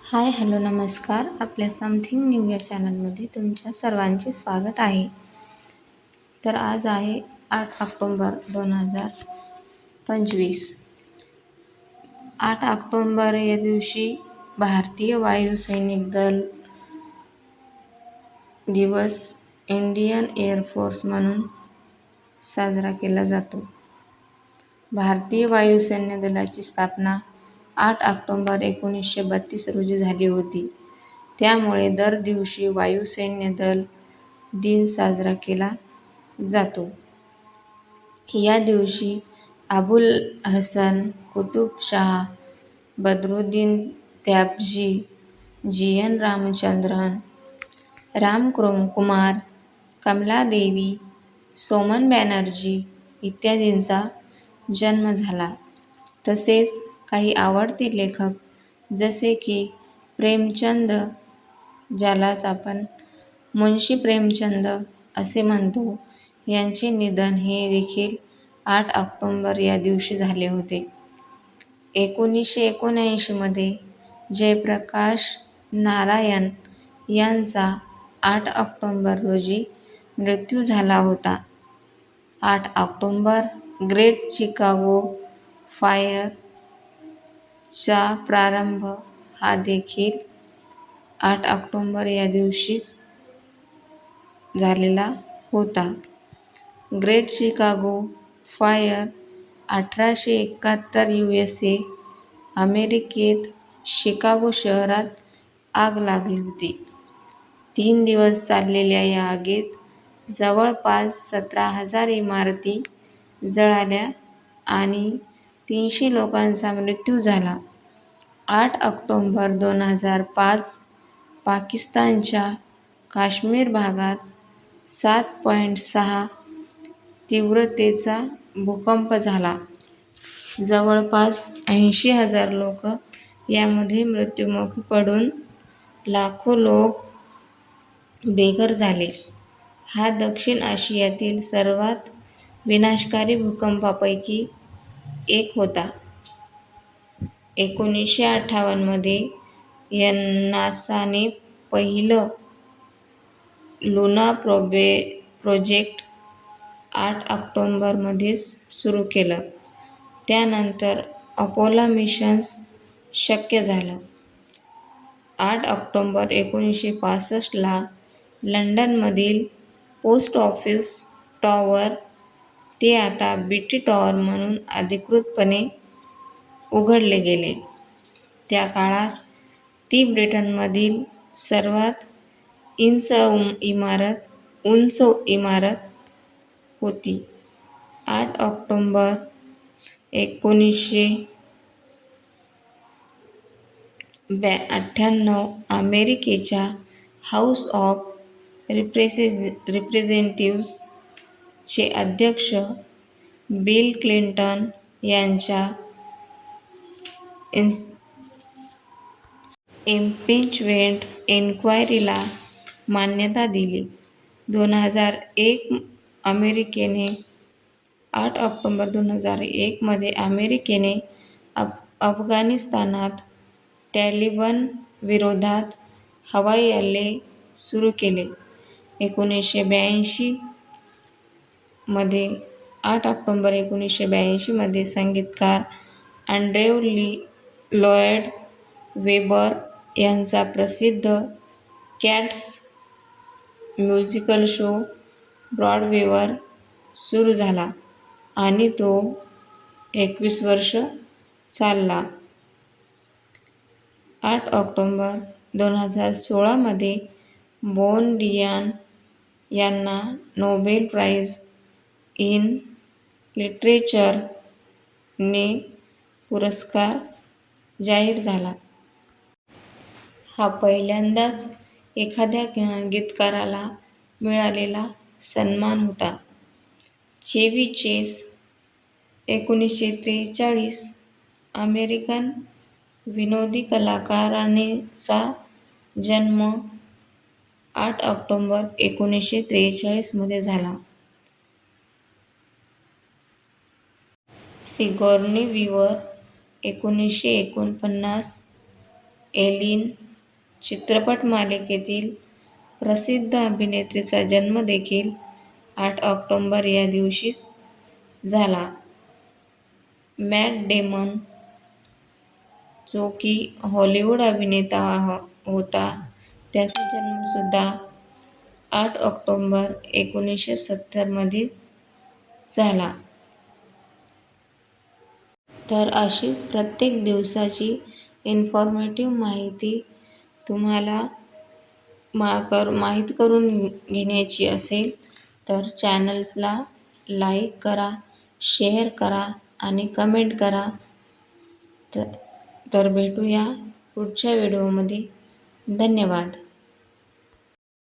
Hi hello नमस्कार. आपल्या something new या चॅनलमध्ये तुमच्या सर्वांचे स्वागत आहे. तर आज आहे 8 ऑक्टोंबर 2025. 8 ऑक्टोंबर या दिवशी भारतीय वायुसैनिक दल दिवस इंडियन एअर फोर्स म्हणून साजरा केला जातो. भारतीय वायुसैन्य दलाची स्थापना 8 ऑक्टोंबर 1932 रोजी झाली होती. त्यामुळे दर दिवशी वायुसैन्य दल दिन साजरा केला जातो. या दिवशी अबुल हसन कुतुब शाह, बद्रुद्दीन त्याब्जी, जी.एन. रामचंद्रन, रामकुमार, कमलादेवी, सोमन बॅनर्जी इत्यादींचा जन्म झाला. तसेच काही आवडते लेखक जसे की प्रेमचंद, ज्यालाच आपण मुंशी प्रेमचंद असे म्हणतो, यांचे निधन हे देखील 8 ऑक्टोंबर या दिवशी झाले होते. 1979 मध्ये जयप्रकाश नारायण यांचा 8 ऑक्टोंबर रोजी मृत्यू झाला होता. 8 ऑक्टोंबर ग्रेट चिकागो फायर चा प्रारंभ हा देखील 8 ऑक्टोंबर या दिवशीच झालेला होता. ग्रेट चिकागो फायर 1871 USA अमेरिकेत शिकागो शहरात आग लागली होती. 3 दिवस चाललेल्या या आगीत जवळपास 17,000 इमारती जळाल्या आणि 300 लोकांचा मृत्यू झाला. 8 ऑक्टोंबर 2005 पाकिस्तानच्या काश्मीर भागात 7.6 तीव्रतेचा भूकंप झाला. जवळपास 80,000 लोक यामध्ये मृत्युमुखी पडून लाखो लोक बेघर झाले. हा दक्षिण आशियातील सर्वात विनाशकारी भूकंपांपैकी एक होता. 1958 मध्ये नासाने पहिलं लुना प्रोजेक्ट 8 ऑक्टोंबर मध्येच सुरू केलं. त्यानंतर अपोलो मिशन्स शक्य झालं. 8 ऑक्टोंबर 1965 ला लंडनमधील पोस्ट ऑफिस टॉवर, ते आता बीटी टॉवर म्हणून अधिकृतपणे उघडले गेले. त्या काळात ती ब्रिटनमधील सर्वात उंच इमारत होती. 8 ऑक्टोंबर 1998 अमेरिकेच्या हाऊस ऑफ रिप्रेझेंटेटिव्ह्ज चे अध्यक्ष बिल क्लिंटन यांच्या इम्पीचमेंट इन्क्वायरीला मान्यता दिली. 2001 अमेरिकेने 8 ऑक्टोंबर 2001 मध्ये अमेरिकेने अफगाणिस्तानात टॅलिबान विरोधात हवाई हल्ले सुरू केले. 1982 मध्ये 8 ऑक्टोंबर 1982 मध्ये संगीतकार अँड्र्यू लॉयड वेबर यांचा प्रसिद्ध कॅट्स म्युझिकल शो ब्रॉडवेवर सुरू झाला आणि तो 21 वर्षे चालला. 8 ऑक्टोंबर 2016 मध्ये बोन डियान यांना नोबेल प्राइज इन लिटरेचर ने पुरस्कार जाहीर झाला. हा पहिल्यांदाच एखाद्या गीतकाराला मिळालेला सन्मान होता. चेव्ही चेस 1943 अमेरिकन विनोदी कलाकाराचा जन्म 8 ऑक्टोंबर 1943 मध्ये झाला. सिगॉर्नी विवर 1949 एलिन चित्रपट मालिकेतील प्रसिद्ध अभिनेत्रीचा जन्म देखील 8 ऑक्टोबर या दिवशीच झाला. मॅट डेमन, जो की हॉलिवूड अभिनेता होता, त्याचा जन्मसुद्धा 8 ऑक्टोबर 1970 मध्ये झाला. तर अशीच प्रत्येक दिवसाची इन्फॉर्मेटिव्ह माहिती तुम्हाला माहीत करून घेण्याची असेल तर चॅनल्सला लाईक करा, शेअर करा आणि कमेंट करा. तर भेटूया पुढच्या व्हिडिओमध्ये. धन्यवाद.